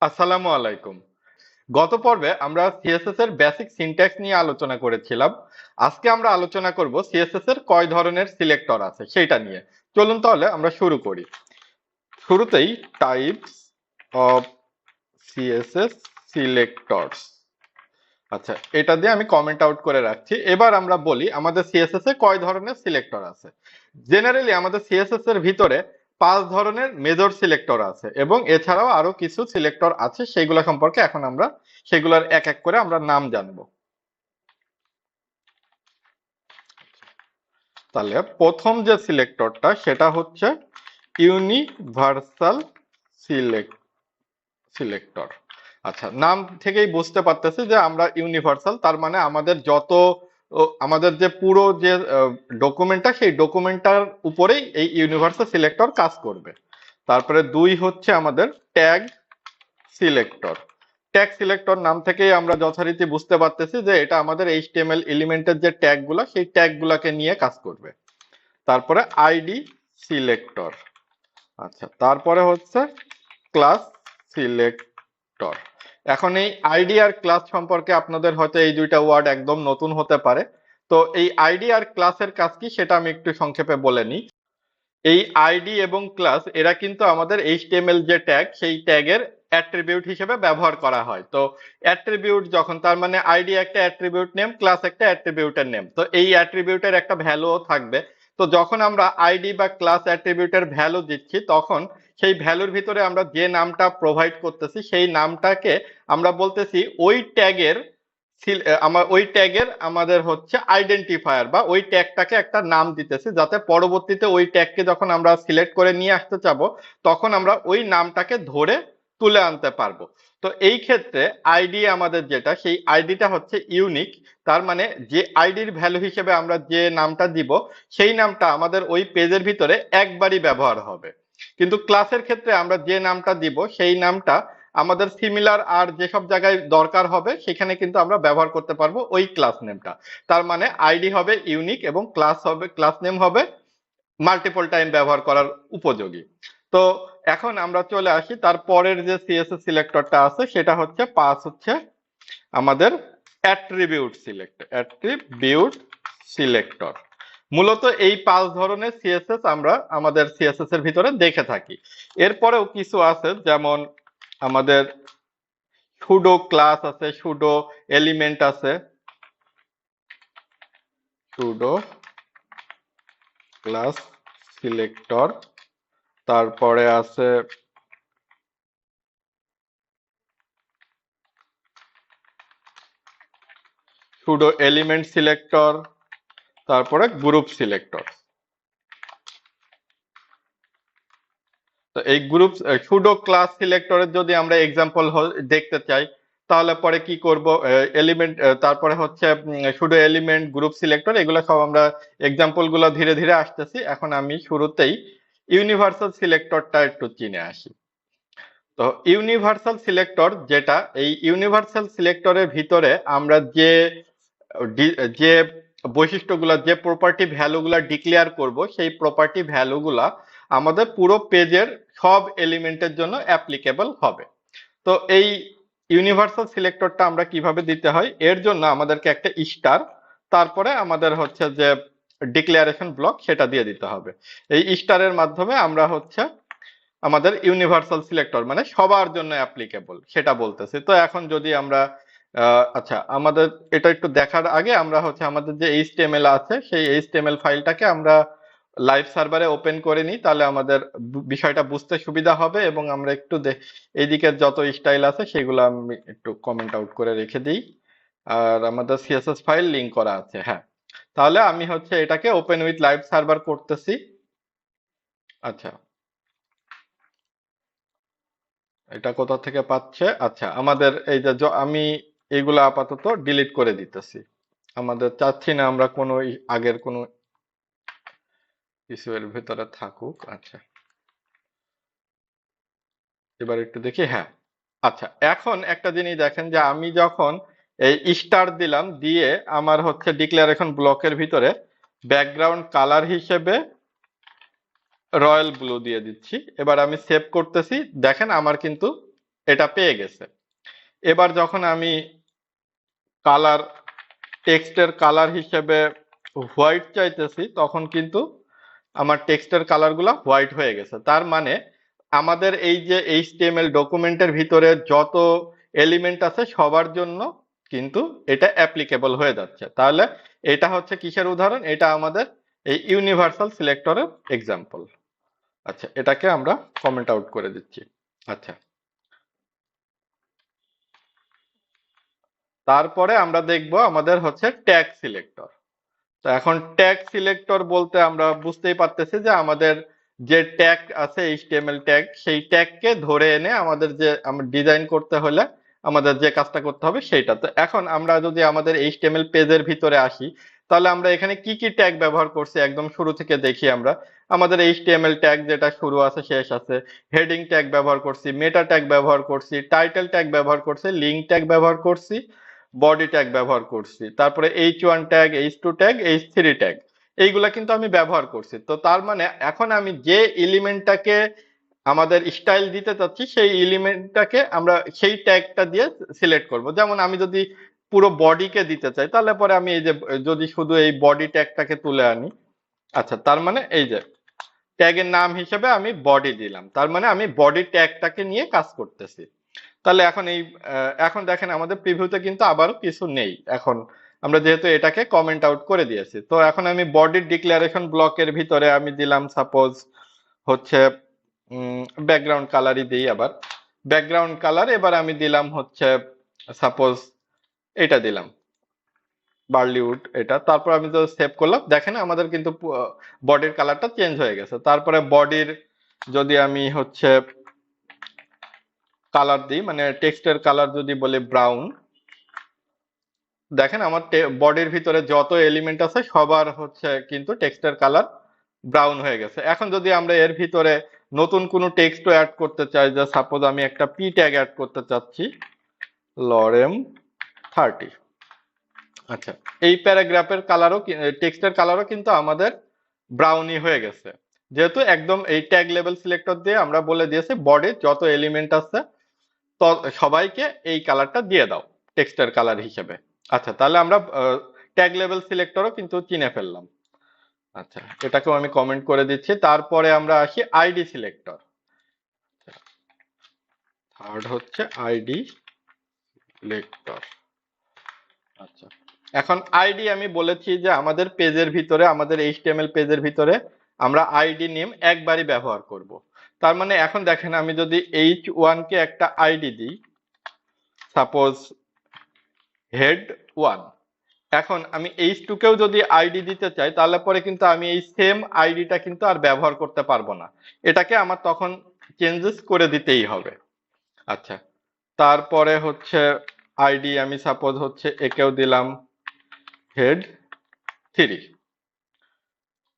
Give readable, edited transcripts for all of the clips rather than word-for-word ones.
আসসালামু আলাইকুম। গত পর্বে আমরা সিএসএস এর বেসিক সিনট্যাক্স নিয়ে আলোচনা করেছিলাম। আজকে আমরা আলোচনা করব সিএসএস এর কয় ধরনের সিলেক্টর আছে সেটা নিয়ে। চলুন তাহলে আমরা শুরু করি। শুরুতেই টাইপস অফ সিএসএস সিলেক্টরস। আচ্ছা, এটা দিয়ে আমি কমেন্ট আউট করে রাখছি। এবার আমরা বলি আমাদের সিএসএস এ কয় ধরনের সিলেক্টর আছে। জেনারেলি আমাদের সিএসএস এর ভিতরে 5 ধরনের মেজর সিলেক্টর আছে এবং এছাড়াও আরো কিছু সিলেক্টর আছে, সেগুলো সম্পর্কে এখন আমরা সেগুলোর এক এক করে আমরা নাম জানবো। তাহলে প্রথম যে সিলেক্টরটা সেটা হচ্ছে ইউনিভার্সাল সিলেক্টর। আচ্ছা, নাম থেকেই বুঝতে পারতেছি যে আমরা ইউনিভার্সাল, তার মানে আমাদের আমাদের যে পুরো যে ডকুমেন্টটা সেই ডকুমেন্টটার উপরেই এই ইউনিভার্সাল সিলেক্টর কাজ করবে। তারপরে 2 হচ্ছে আমাদের ট্যাগ সিলেক্টর। ট্যাগ সিলেক্টর নাম থেকেই আমরা যথারীতি বুঝতে পারতেছি যে এটা আমাদের এইচটিএমএল এলিমেন্টের যে ট্যাগ গুলা সেই ট্যাগ গুলাকে নিয়ে কাজ করবে। তারপরে আইডি সিলেক্টর। আচ্ছা, তারপরে হচ্ছে ক্লাস সিলেক্টর। এখন এই আইডি আর ক্লাস সম্পর্কে আপনাদের হয়তো এই দুইটা ওয়ার্ড একদম নতুন হতে পারে। তো এই আইডি আর ক্লাসের কাজ কি সেটা আমি একটু সংক্ষেপে বলে নিই। এই আইডি এবং ক্লাস এরা কিন্তু আমাদের এইচটিএমএল যে ট্যাগ সেই ট্যাগের অ্যাট্রিবিউট হিসেবে ব্যবহার করা হয়। তো অ্যাট্রিবিউট যখন, তার মানে আইডি একটা অ্যাট্রিবিউট নেম, ক্লাস একটা অ্যাট্রিবিউটের নেম, তো এই অ্যাট্রিবিউটের একটা ভ্যালুও থাকবে। তো যখন আমরা আইডি বা ক্লাস অ্যাট্রিবিউটের ভ্যালু দিচ্ছি তখন সেই ভ্যালুর ভিতরে আমরা যে নামটা প্রোভাইড করতেছি সেই নামটাকে আমরা বলতেছি ওই ট্যাগের আমাদের হচ্ছে আইডেন্টিফায়ার, বা ওই ট্যাগটাকে একটা নাম দিতেছি যাতে পরবর্তীতে ওই ট্যাগকে যখন আমরা সিলেক্ট করে নিয়ে আসতে চাবো তখন আমরা ওই নামটাকে ধরে তুলে আনতে পারবো। তো এই ক্ষেত্রে আইডি আমাদের যেটা, সেই আইডিটা হচ্ছে ইউনিক। তার মানে যে আইডির ভ্যালু হিসেবে আমরা যে নামটা দিব সেই নামটা আমাদের ওই পেজের ভিতরে একবারই ব্যবহার হবে। কিন্তু ক্লাসের ক্ষেত্রে আমরা যে নামটা দিব সেই নামটা আমাদের সিমিলার আর যেসব জায়গায় দরকার হবে সেখানে কিন্তু আমরা ব্যবহার করতে পারবো ওই ক্লাস নেমটা। তার মানে আইডি হবে ইউনিক এবং ক্লাস নেম হবে মাল্টিপল টাইম ব্যবহার করার উপযোগী। তো এখন আমরা চলে আসি তার পরের যে সিএসএস সিলেক্টরটা আছে সেটা হচ্ছে 5 হচ্ছে আমাদের অ্যাট্রিবিউট সিলেক্টর। মূলত এই 5 ধরনের সিএসএস আমরা আমাদের সিএসএস এর ভিতরে দেখে থাকি। এরপরেও কিছু আছে, যেমন আমাদের সুডো ক্লাস আছে, সুডো এলিমেন্ট আছে, সুডো ক্লাস সিলেক্টর। তারপরে আছে সুডো এলিমেন্ট সিলেক্টর, তারপরে গ্রুপ সিলেক্টর। তো এই গ্রুপ সুডো ক্লাস সিলেক্টরের যদি আমরা এক্সাম্পল দেখতে চাই তাহলে পরে কি করব, এলিমেন্ট, তারপরে হচ্ছে সুডো এলিমেন্ট, গ্রুপ সিলেক্টর, এগুলো সব আমরা এক্সাম্পল গুলো ধীরে ধীরে আসতেছি। এখন আমি শুরুতেই ইউনিভার্সাল সিলেক্টরটা একটু চিনে আসি। তো ইউনিভার্সাল সিলেক্টর যেটা, এই ইউনিভার্সাল সিলেক্টরের ভিতরে আমরা যে বৈশিষ্ট্যগুলা, যে প্রপার্টি ভ্যালুগুলা ডিক্লেয়ার করব সেই প্রপার্টি ভ্যালুগুলা আমাদের পুরো পেজের সব এলিমেন্টের জন্য অ্যাপ্লিকেবল হবে। তো এই ইউনিভার্সাল সিলেক্টরটা আমরা কিভাবে দিতে হয়, এর জন্য আমাদেরকে একটা স্টার, তারপরে আমাদের হচ্ছে যে ডিক্লারেশন ব্লক সেটা দিয়ে দিতে হবে। এই স্টারের মাধ্যমে আমরা হচ্ছে আমাদের ইউনিভার্সাল সিলেক্টর মানে সবার জন্য অ্যাপ্লিকেবল সেটা বলতেছি। তো এখন যদি আমরা আচ্ছা, আমাদের এটা একটু দেখার আগে আমরা হচ্ছে আমাদের যে এইচটিএমএল আছে সেই এইচটিএমএল ফাইলটাকে আমরা লাইভ সার্ভারে ওপেন করে নিই, তাহলে আমাদের বিষয়টা বুঝতে সুবিধা হবে এবং আমরা একটু এইদিকে যত স্টাইল আছে সেগুলো আমি একটু কমেন্ট আউট করে রেখে দিই। আর আমাদের সিএসএস ফাইল লিংক করা আছে, হ্যাঁ। তাহলে আমি হচ্ছে এটাকে ওপেন উইথ লাইভ সার্ভার করতেছি। আচ্ছা, এটা কোথা থেকে পাচ্ছে? আচ্ছা, আমাদের এই যে আমি এগুলো আপাতত ডিলিট করে দিতেছি। আমাদের চাচ্ছি না আমরা কোনো আগের কোনো কিছু এর ভিতরে থাকুক। আচ্ছা, এবার একটু দেখি, হ্যাঁ। আচ্ছা, এখন একটা জিনিস দেখেন যে আমি যখন এই স্টার দিলাম, দিয়ে আমার হচ্ছে ডিক্লারেশন ব্লকের ভিতরে ব্যাকগ্রাউন্ড কালার হিসেবে রয়্যাল ব্লু দিয়ে দিচ্ছি। এবার আমি সেভ করতেছি, দেখেন আমার কিন্তু এটা পেয়ে গেছে। এবার যখন আমি কালার, টেক্সটের কালার হিসেবে হোয়াইট চাইতেছি, তখন কিন্তু আমার টেক্সটের কালারগুলো হোয়াইট হয়ে গেছে। তার মানে আমাদের এই যে এইচটিএমএল ডকুমেন্টের ভিতরে যত এলিমেন্ট আছে সবার জন্য কিন্তু এটা অ্যাপ্লিকেবল হয়ে যাচ্ছে। তাহলে এটা হচ্ছে কিসের উদাহরণ? এটা আমাদের এই ইউনিভার্সাল সিলেক্টরের এক্সাম্পল। আচ্ছা, এটাকে আমরা কমেন্ট আউট করে দিচ্ছি। আচ্ছা, তারপরে আমরা দেখব আমাদের হচ্ছে ট্যাগ সিলেক্টর। তো এখন ট্যাগ সিলেক্টর বলতে আমরা বুঝতেই পারতেছি যে আমাদের যে ট্যাগ আছে এইচটিএমএল ট্যাগ, সেই ট্যাগকে ধরে এনে আমাদের যে ডিজাইন করতে হলে আমাদের যে কাজটা করতে হবে সেইটা। তো এখন আমরা যদি আমাদের এইচটিএমএল পেজের ভিতরে আসি, তাহলে আমরা এখানে কি কি ট্যাগ ব্যবহার করছি একদম শুরু থেকে দেখি। আমরা আমাদের এইচটিএমএল ট্যাগ যেটা শুরু আছে শেষ আছে, হেডিং ট্যাগ ব্যবহার করছি, মেটা ট্যাগ ব্যবহার করছি, টাইটেল ট্যাগ ব্যবহার করছি, লিঙ্ক ট্যাগ ব্যবহার করছি, বডি ট্যাগ ব্যবহার করছি, তারপরে H1 tag, H2 tag, H3 tag, এইগুলা কিন্তু আমি ব্যবহার করছি। তো তার মানে এখন আমি যে এলিমেন্টটাকে আমাদের স্টাইল দিতে চাচ্ছি সেই এলিমেন্টটাকে আমরা সেই ট্যাগটা দিয়ে সিলেক্ট করব। যেমন আমি যদি পুরো বডিকে দিতে চাই, তাহলে পরে আমি এই যে যদি শুধু এই বডি ট্যাগটাকে তুলে আনি, আচ্ছা, তার মানে এই যে ট্যাগের নাম হিসেবে আমি বডি দিলাম, তার মানে আমি বডি ট্যাগটাকে নিয়ে কাজ করতেছি। তাহলে এখন এই এখন দেখেন আমাদের প্রিভিউতে কিন্তু আবারও কিছু নেই। এখন আমরা যেহেতু এটাকে কমেন্ট আউট করে দিয়েছি, তো এখন আমি বডির ডিক্লারেশন ব্লকের ভিতরে আমি দিলাম সাপোজ হচ্ছে ব্যাকগ্রাউন্ড কালারই দিই, আবার ব্যাকগ্রাউন্ড কালার। এবার আমি দিলাম হচ্ছে সাপোজ এটা দিলাম বার্লিউড এটা। তারপর আমি তো সেভ করলাম, দেখেন আমাদের কিন্তু বডির কালারটা চেঞ্জ হয়ে গেছে। তারপরে বডির যদি আমি হচ্ছে কালার দিই, মানে টেক্সটের কালার যদি বলি ব্রাউন, দেখেন আমার বডির ভিতরে যত এলিমেন্ট আছে সবার হচ্ছে কিন্তু টেক্সটের কালার ব্রাউন হয়ে গেছে। এখন যদি আমরা এর ভিতরে নতুন কোনো টেক্সট অ্যাড করতে চাই, যে সাপোজ আমি একটা পি ট্যাগ অ্যাড করতে চাচ্ছি, লরেম 30, আচ্ছা, এই প্যারাগ্রাফের কালারও টেক্সটের কালারও কিন্তু আমাদের ব্রাউনই হয়ে গেছে, যেহেতু একদম এই ট্যাগ লেভেল সিলেক্টর দিয়ে আমরা বলে দিয়েছি বডির যত এলিমেন্ট আছে তো সবাইকে এই কালারটা দিয়ে দাও টেক্সটের কালার হিসেবে। আচ্ছা, তাহলে আমরা ট্যাগ লেভেল সিলেক্টরও কিন্তু চিনে ফেললাম। আচ্ছা, এটাকেও আমি কমেন্ট করে দিচ্ছি। তারপরে আমরা আসি আইডি সিলেক্টর। থার্ড হচ্ছে আইডি সিলেক্টর। আচ্ছা, এখন আইডি আমি বলেছি যে আমাদের পেজের ভিতরে, আমাদের এইচটিএমএল পেজের ভিতরে আমরা আইডি নেম একবারই ব্যবহার করব। তার মানে এখন দেখেন আমি যদি H1 কে একটা আইডি দিই, সাপোজ হেড 1, এখন আমি H2 কেও যদি আইডি দিতে চাই, তাহলে পরে কিন্তু আমি এই সেম আইডিটা কিন্তু আর ব্যবহার করতে পারবো না, এটাকে আমার তখন চেঞ্জেস করে দিতেই হবে। আচ্ছা, তারপরে হচ্ছে আইডি আমি সাপোজ হচ্ছে একেও দিলাম হেড 3।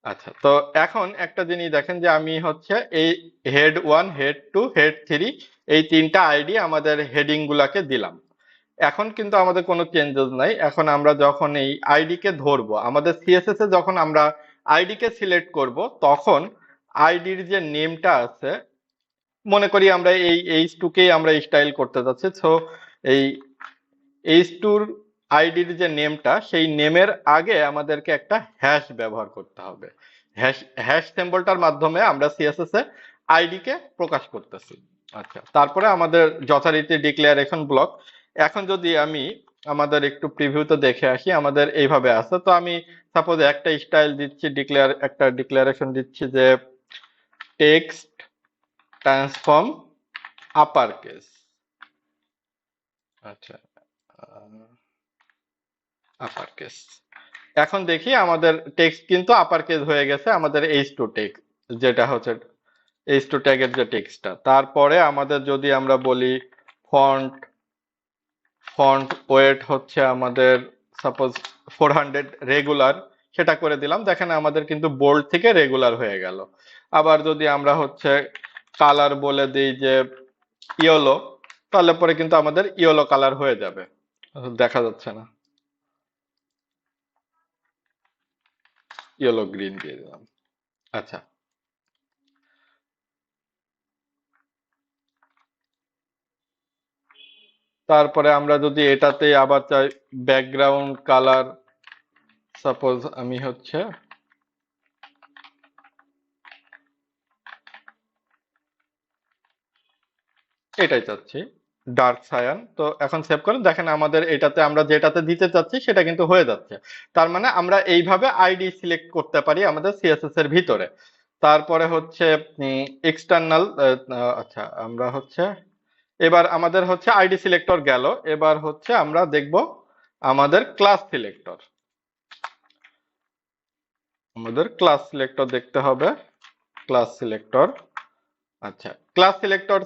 আচ্ছা, তো এখন একটা জিনিস দেখেন যে আমি হচ্ছে এই হেড 1, হেড 2, হেড 3 এই তিনটা আইডি আমাদের হেডিং গুলাকে দিলাম। এখন কিন্তু আমাদের কোনো চেঞ্জেস নাই। এখন আমরা যখন এই আইডি কে ধরবো, আমাদের সিএসএস এ যখন আমরা আইডি কে সিলেক্ট করব, তখন আইডির যে নেমটা আছে, মনে করি আমরা এই H2 কেই আমরা স্টাইল করতে যাচ্ছি, সো এই H2 র আইডির যে নেমটা, সেই নেমের আগে আমাদেরকে একটা হ্যাশ ব্যবহার করতে হবে। হ্যাশ হ্যাশ সিম্বলটার মাধ্যমে আমরা সিএসএস এ আইডি কে প্রকাশ করতেছি। আচ্ছা, তারপরে আমাদের যথারীতি ডিক্লারেশন ব্লক। এখন যদি আমি আমাদের একটু প্রিভিউতে দেখে আসি, আমাদের এইভাবে আছে। তো আমি সাপোজ একটা স্টাইল দিচ্ছি, একটা ডিক্লারেশন দিচ্ছি যে টেক্সট ট্রান্সফর্ম আপার কেস। আচ্ছা, আপার কেস। এখন দেখি আমাদের টেক্সট কিন্তু আপার কেস হয়ে গেছে, আমাদের H2 টেক্সট যেটা হচ্ছে H2 ট্যাগের যে টেক্সটটা। তারপরে আমাদের যদি আমরা বলি ফন্ট, ফন্ট ওয়েট হচ্ছে আমাদের সাপোজ 400 রেগুলার, সেটা করে দিলাম। দেখেন আমাদের কিন্তু বোল্ড থেকে রেগুলার হয়ে গেল। আবার যদি আমরা হচ্ছে কালার বলে দিই যে ইয়েলো, তাহলে পরে কিন্তু আমাদের ইয়েলো কালার হয়ে যাবে। দেখা যাচ্ছে না, ইয়েলো গ্রিন দিয়ে দিলাম। আচ্ছা, তারপরে আমরা যদি এটাতে আবার চাই ব্যাকগ্রাউন্ড কালার, সাপোজ আমি হচ্ছে এটাই চাচ্ছি, ডার্ক সায়ান। তো এখন সেভ করে দেখেন আমাদের এটাতে আমরা যেটাতে দিতে চাচ্ছি সেটা কিন্তু হয়ে যাচ্ছে। তার মানে আমরা এইভাবে আইডি সিলেক্ট করতে পারি আমাদের সিএসএস এর ভিতরে। তারপরে হচ্ছে এক্সটার্নাল, আচ্ছা আমরা হচ্ছে এবার আমাদের হচ্ছে আইডি সিলেক্টর গেল, এবার হচ্ছে আমরা দেখব আমাদের ক্লাস সিলেক্টর। আমাদের ক্লাস সিলেক্টর দেখতে হবে, ক্লাস সিলেক্টর। আচ্ছা, ক্লাস সিলেক্টর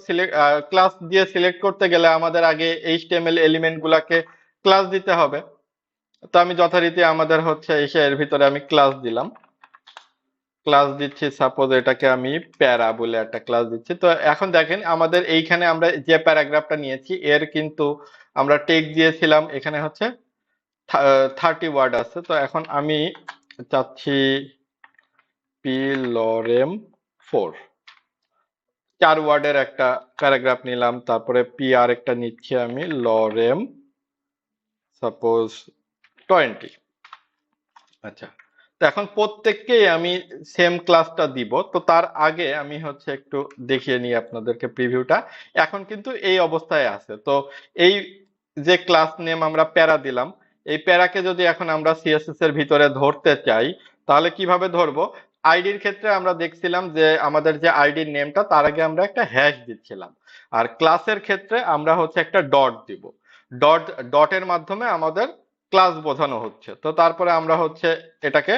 ক্লাস দিয়ে সিলেক্ট করতে গেলে আমাদের আগে এইচটিএমএল এলিমেন্ট গুলাকে ক্লাস দিতে হবে। তো আমি যথারীতি আমাদের হচ্ছে এসে এর ভিতরে আমি ক্লাস দিলাম, ক্লাস দিচ্ছি সাপোজ এটাকে আমি প্যারা বলে একটা ক্লাস দিচ্ছি। তো এখন দেখেন আমাদের এইখানে আমরা যে প্যারাগ্রাফটা নিয়েছি এর কিন্তু আমরা টেক্সট দিয়েছিলাম, এখানে হচ্ছে 30 ওয়ার্ড আছে। তো এখন আমি চাচ্ছি পি লরেম 4, 4 ওয়ার্ডের একটা প্যারাগ্রাফ নিলাম। তারপরে পি আর একটা নিচ্ছি আমি লরেম সাপোজ 20। আচ্ছা, তো এখন প্রত্যেককেই আমি সেম ক্লাসটা দিব। তো তার আগে আমি হচ্ছে একটু দেখিয়ে নিই আপনাদেরকে প্রিভিউটা। এখন কিন্তু এই অবস্থায় আছে। তো এই যে ক্লাস নেম আমরা প্যারা দিলাম, এই প্যারাকে যদি এখন আমরা সিএসএস এর ভিতরে ধরতে চাই তাহলে কিভাবে ধরবো? আইডির ক্ষেত্রে আমরা দেখছিলাম যে আমাদের যে আইডির নেমটা তার আগে আমরা একটা হ্যাশ দিচ্ছিলাম, আর ক্লাসের ক্ষেত্রে আমরা হচ্ছে একটা ডট দিব। ডটের মাধ্যমে আমাদের ক্লাস বোঝানো হচ্ছে। তো তারপরে আমরা হচ্ছে এটাকে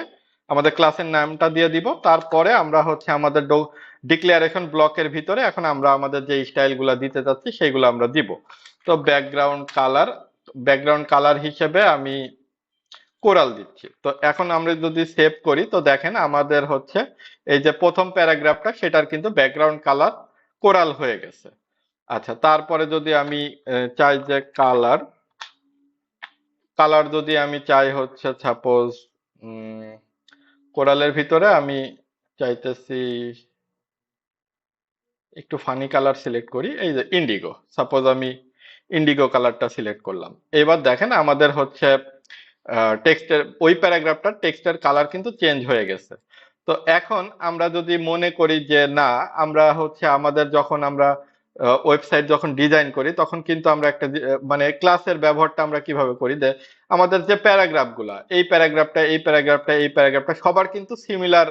আমাদের ক্লাসের নামটা দিয়ে দিব। তারপরে আমরা হচ্ছে আমাদের ডিক্লারেশন ব্লকের ভিতরে এখন আমরা আমাদের যে স্টাইলগুলো দিতে চাচ্ছি সেইগুলো আমরা দিব। তো ব্যাকগ্রাউন্ড কালার হিসেবে আমি কোরাল দিচ্ছি। তো এখন আমরা যদি সেভ করি তো দেখেন আমাদের হচ্ছে এই যে প্রথম প্যারাগ্রাফটা সেটার কিন্তু ব্যাকগ্রাউন্ড কালার কোরাল হয়ে গেছে। আচ্ছা, তারপরে যদি আমি চাই যে কালার যদি আমি চাই হচ্ছে সাপোজ কোরালের ভিতরে আমি চাইতেছি একটু ফানি কালার সিলেক্ট করি, এই যে ইন্ডিগো, সাপোজ আমি ইন্ডিগো কালারটা সিলেক্ট করলাম। এবার দেখেন আমাদের হচ্ছে টেক্সটের ওই প্যারাগ্রাফটার টেক্সটের কালার কিন্তু চেঞ্জ হয়ে গেছে। তো এখন আমরা যদি মনে করি যে না, আমরা হচ্ছে আমাদের যখন আমরা ওয়েবসাইট যখন ডিজাইন করি তখন কিন্তু আমরা একটা মানে ক্লাসের ব্যবহারটা আমরা কিভাবে করি, যে আমাদের যে প্যারাগ্রাফগুলা এই প্যারাগ্রাফটা সবার কিন্তু সিমিলার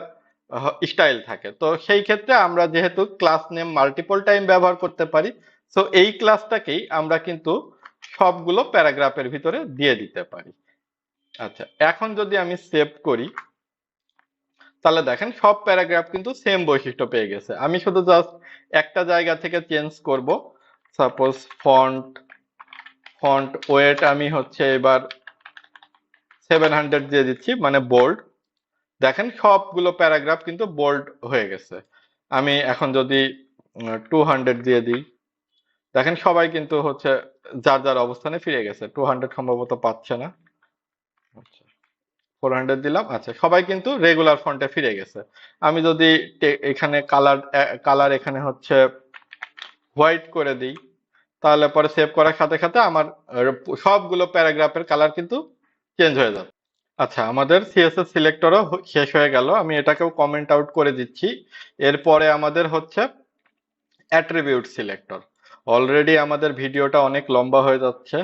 স্টাইল থাকে। তো সেই ক্ষেত্রে আমরা যেহেতু ক্লাস নেম মাল্টিপল টাইম ব্যবহার করতে পারি, সো এই ক্লাসটাকেই আমরা কিন্তু সবগুলো প্যারাগ্রাফের ভিতরে দিয়ে দিতে পারি। আচ্ছা, এখন যদি আমি সেভ করি তাহলে দেখেন সব প্যারাগ্রাফ কিন্তু সেম বৈশিষ্ট্য পেয়ে গেছে। আমি শুধু জাস্ট একটা জায়গা থেকে চেঞ্জ করব, সাপোজ ফন্ট ওয়েট আমি হচ্ছে এবার 700 দিয়ে দিচ্ছি, মানে বোল্ড। দেখেন সবগুলো প্যারাগ্রাফ কিন্তু বোল্ড হয়ে গেছে। আমি এখন যদি 200 দিয়ে দিই, দেখেন সবাই কিন্তু হচ্ছে যার যার অবস্থানে ফিরে গেছে। 200 সম্ভবত পাচ্ছে না, আচ্ছা 400 দিলাম। আচ্ছা, সবাই কিন্তু রেগুলার ফন্টে ফিরে গেছে। আমি যদি এখানে কালার এখানে হচ্ছে হোয়াইট করে দিই তাহলে পরে সেভ করার সাথে সাথে আমার সবগুলো প্যারাগ্রাফের কালার কিন্তু চেঞ্জ হয়ে যাবে। আচ্ছা, আমাদের সিএসএস সিলেক্টরও শেষ হয়ে গেল, আমি এটাকেও কমেন্ট আউট করে দিচ্ছি। এরপরে আমাদের হচ্ছে অ্যাট্রিবিউট সিলেক্টর। অলরেডি আমাদের ভিডিওটা অনেক লম্বা হয়ে যাচ্ছে,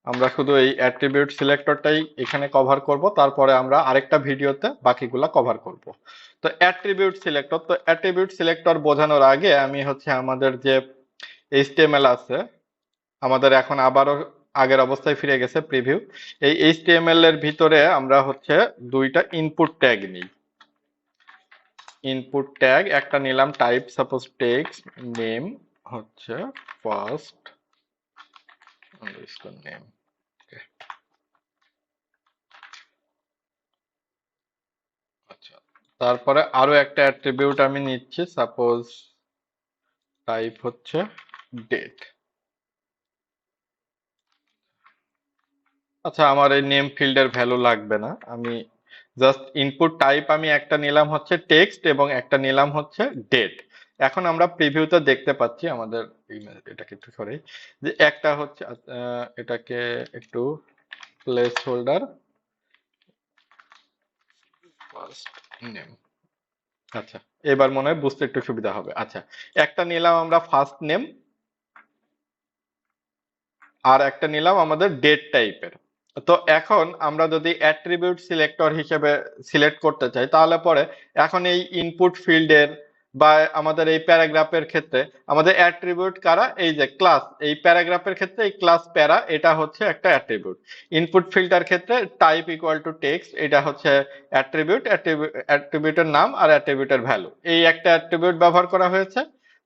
আমরা শুধু এই অ্যাট্রিবিউট সিলেক্টরটাই এখানে কভার করব, তারপরে আমরা আরেকটা ভিডিওতে বাকিগুলা কভার করব। তো অ্যাট্রিবিউট সিলেক্টর বোঝানোর আগে আমি হচ্ছে আমাদের যে এইচটিএমএল আছে, আমাদের এখন আবারও আগের অবস্থায় ফিরে গেছে প্রিভিউ। এই এইচটিএমএল এর ভিতরে আমরা হচ্ছে দুইটা ইনপুট ট্যাগ নিই। ইনপুট ট্যাগ একটা নিলাম টাইপ সাপোজ টেক্সট নেম হচ্ছে ফার্স্ট আন্ডারস্কোর নেম। আচ্ছা, তারপরে আরো একটা অ্যাট্রিবিউট আমি নিচ্ছি, সাপোজ টাইপ হচ্ছে ডেট। আচ্ছা, আমার এই নেম ফিল্ডের ভ্যালু লাগবে না, আমি জাস্ট ইনপুট টাইপ আমি একটা নিলাম হচ্ছে টেক্সট এবং একটা নিলাম হচ্ছে ডেট। এখন আমরা প্রিভিউতে দেখতে পাচ্ছি আমাদের এটাকে একটু সরাই, যে একটা হচ্ছে এটাকে একটু প্লেস হোল্ডার ফার্স্ট নেম। আচ্ছা, এবার মনে হয় বুঝতে একটু সুবিধা হবে। আচ্ছা, একটা নিলাম আমরা ফার্স্ট নেম, আর একটা নিলাম আমাদের ডেট টাইপের। তো এখন আমরা যদি অ্যাট্রিবিউট সিলেক্টর হিসেবে সিলেক্ট করতে চাই, তাহলে পরে এখন এই ইনপুট ফিল্ডের বা আমাদের এই প্যারাগ্রাফের ক্ষেত্রে আমাদের অ্যাট্রিবিউট কারা, এই যে ক্লাস, এই প্যারাগ্রাফের ক্ষেত্রে এই ক্লাস প্যারা এটা হচ্ছে একটা অ্যাট্রিবিউট। ইনপুট ফিল্ডের ক্ষেত্রে টাইপ ইকুয়াল টু টেক্সট এটা হচ্ছে অ্যাট্রিবিউট, অ্যাট্রিবিউটের নাম আর অ্যাট্রিবিউটের ভ্যালু, এই একটা অ্যাট্রিবিউট ব্যবহার করা হয়েছে।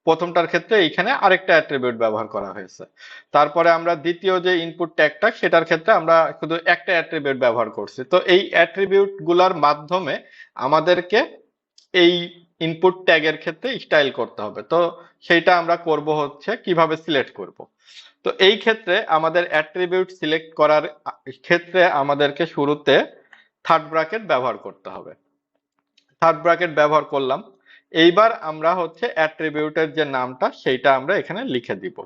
প্রথমটার ক্ষেত্রে এইখানে আরেকটা অ্যাট্রিবিউট ব্যবহার করা হয়েছে। তারপরে আমরা দ্বিতীয় যে ইনপুট ট্যাগটা, সেটার ক্ষেত্রে আমরা শুধু একটা অ্যাট্রিবিউট ব্যবহার করছি। তো এই অ্যাট্রিবিউট গুলার মাধ্যমে আমাদেরকে এই ইনপুট ট্যাগের ক্ষেত্রে স্টাইল করতে হবে। তো সেইটা আমরা করব হচ্ছে কিভাবে সিলেক্ট করব। তো এই ক্ষেত্রে আমাদের অ্যাট্রিবিউট সিলেক্ট করার ক্ষেত্রে আমাদেরকে শুরুতে থার্ড ব্র্যাকেট ব্যবহার করতে হবে। থার্ড ব্র্যাকেট ব্যবহার করলাম। এইবার আমরা হচ্ছে অ্যাট্রিবিউটের যে নামটা সেইটা আমরা এখানে লিখে দিব।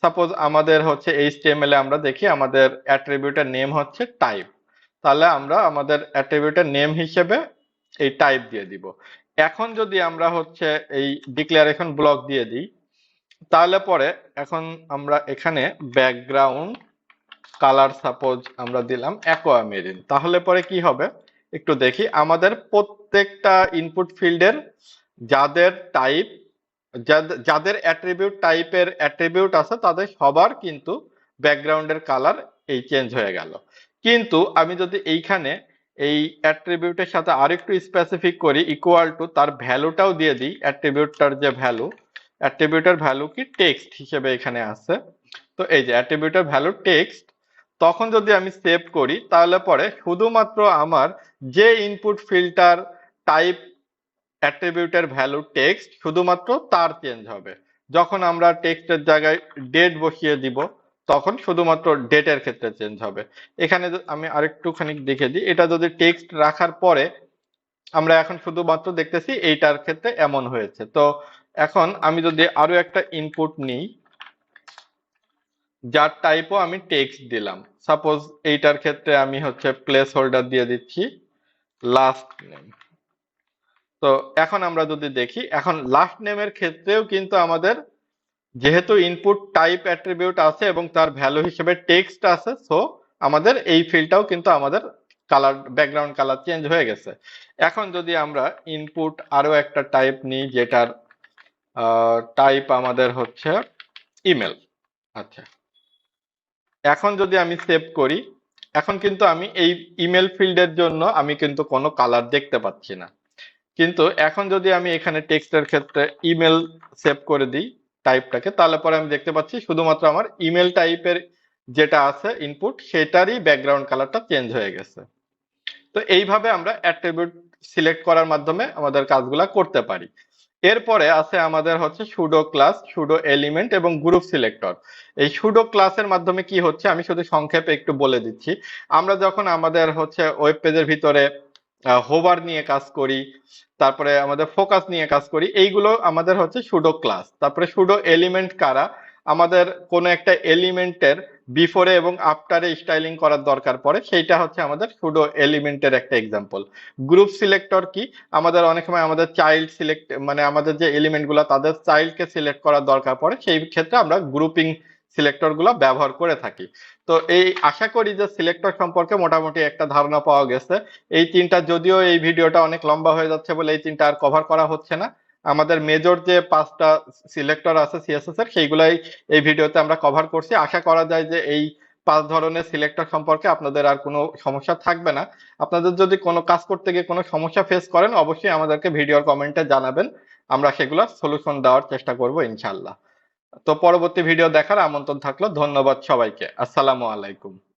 সাপোজ আমাদের হচ্ছে HTML এ আমরা দেখি আমাদের অ্যাট্রিবিউটের নেম হচ্ছে টাইপ, তাহলে আমরা আমাদের অ্যাট্রিবিউটের নেম হিসেবে এই টাইপ দিয়ে দিব। এখন যদি আমরা হচ্ছে এই ডিক্লারেশন ব্লক দিয়ে দিই, তাহলে পরে এখন আমরা এখানে ব্যাকগ্রাউন্ড কালার সাপোজ আমরা দিলাম অ্যাকোয়ামেরিন, তাহলে পরে কি হবে একটু দেখি। আমাদের প্রত্যেকটা ইনপুট ফিল্ডের যাদের টাইপ, যাদের অ্যাট্রিবিউট টাইপের অ্যাট্রিবিউট আছে তাদের সবার কিন্তু ব্যাকগ্রাউন্ডের কালার এই চেঞ্জ হয়ে গেল। কিন্তু আমি যদি এইখানে এই অ্যাট্রিবিউটের সাথে আরেকটু স্পেসিফিক করি, ইকুয়াল টু তার ভ্যালুটাও দিয়ে দিই, অ্যাট্রিবিউটটার যে ভ্যালু, অ্যাট্রিবিউটের ভ্যালু কি টেক্সট হিসেবে এখানে আছে। তো এই যে অ্যাট্রিবিউটের ভ্যালু টেক্সট, তখন যদি আমি সেভ করি তাহলে পরে শুধুমাত্র আমার যে ইনপুট ফিল্টার টাইপ অ্যাট্রিবিউটের ভ্যালু টেক্সট, শুধুমাত্র তার চেঞ্জ হবে। যখন আমরা টেক্সটের জায়গায় ডেট বসিয়ে দিব তখন শুধুমাত্র ডেটের ক্ষেত্রে চেঞ্জ হবে। এখানে আমি আরেকটুখানি দেখে দিই, এটা যদি টেক্সট রাখার পরে আমরা এখন শুধুমাত্র দেখতেছি এইটার ক্ষেত্রে এমন হয়েছে। তো এখন আমি যদি আরো একটা ইনপুট নিই যার টাইপও আমি টেক্সট দিলাম, সাপোজ এইটার ক্ষেত্রে আমি হচ্ছে প্লেস হোল্ডার দিয়ে দিচ্ছি লাস্ট নেম। তো এখন আমরা যদি দেখি, এখন লাস্ট নেমের ক্ষেত্রেও কিন্তু আমাদের যেহেতু ইনপুট টাইপ অ্যাট্রিবিউট আছে এবং তার ভ্যালু হিসেবে টেক্সট আছে, সো আমাদের এই ফিল্ডটাও কিন্তু আমাদের কালার, ব্যাকগ্রাউন্ড কালার চেঞ্জ হয়ে গেছে। এখন যদি আমরা ইনপুট আরো একটা টাইপ নিই যেটার টাইপ আমাদের হচ্ছে ইমেল। আচ্ছা, এখন যদি আমি সেভ করি, এখন কিন্তু আমি এই ইমেল ফিল্ডের জন্য আমি কিন্তু কোনো কালার দেখতে পাচ্ছি না। কিন্তু এখন যদি আমি এখানে টেক্সটের ক্ষেত্রে ইমেল সেভ করে দিই টাইপটাকে, তাহলে পরে আমি দেখতে পাচ্ছি শুধুমাত্র আমার ইমেল টাইপের যেটা আছে ইনপুট সেটারই ব্যাকগ্রাউন্ড কালারটা চেঞ্জ হয়ে গেছে। তো এইভাবে আমরা অ্যাট্রিবিউট সিলেক্ট করার মাধ্যমে আমাদের কাজগুলা করতে পারি। এরপরে আছে আমাদের হচ্ছে সুডো ক্লাস, সুডো এলিমেন্ট এবং গ্রুপ সিলেক্টর। এই সুডো ক্লাসের মাধ্যমে কি হচ্ছে আমি শুধু সংক্ষেপে একটু বলে দিচ্ছি। আমরা যখন আমাদের হচ্ছে ওয়েব পেজের ভিতরে হোভার নিয়ে কাজ করি, তারপরে আমাদের ফোকাস নিয়ে কাজ করি, এইগুলো আমাদের হচ্ছে সুডো ক্লাস। তারপরে সুডো এলিমেন্ট কারা, আমাদের কোনো একটা এলিমেন্টের বিফোরে এবং আফটারে স্টাইলিং করার দরকার পড়ে, সেইটা হচ্ছে আমাদের সুডো এলিমেন্টের একটা এক্সাম্পল। গ্রুপ সিলেক্টর কি, আমাদের অনেক সময় আমাদের চাইল্ড সিলেক্ট, মানে আমাদের যে এলিমেন্ট গুলা তাদের চাইল্ডকে সিলেক্ট করার দরকার পড়ে, সেই ক্ষেত্রে আমরা গ্রুপিং সিলেক্টর গুলা ব্যবহার করে থাকি। তো এই আশা করি যে সিলেক্টর সম্পর্কে মোটামুটি একটা ধারণা পাওয়া গেছে। এই তিনটা, যদিও এই ভিডিওটা অনেক লম্বা হয়ে যাচ্ছে বলে এই তিনটা আর কভার করা হচ্ছে না, আমাদের মেজর যে 5টা সিলেক্টর আছে সিএসএস এর সেইগুলাই এই ভিডিওতে আমরা কভার করছি। আশা করা যায় যে এই 5 ধরনের সিলেক্টর সম্পর্কে আপনাদের আর কোনো সমস্যা থাকবে না। আপনাদের যদি কোনো কাজ করতে গিয়ে কোনো সমস্যা ফেস করেন অবশ্যই আমাদেরকে ভিডিওর কমেন্টে জানাবেন, আমরা সেগুলো সলিউশন দেওয়ার চেষ্টা করব ইনশাআল্লাহ। তো পরবর্তী ভিডিও দেখার আমন্ত্রণ থাকলো। ধন্যবাদ সবাইকে। আসসালামু আলাইকুম।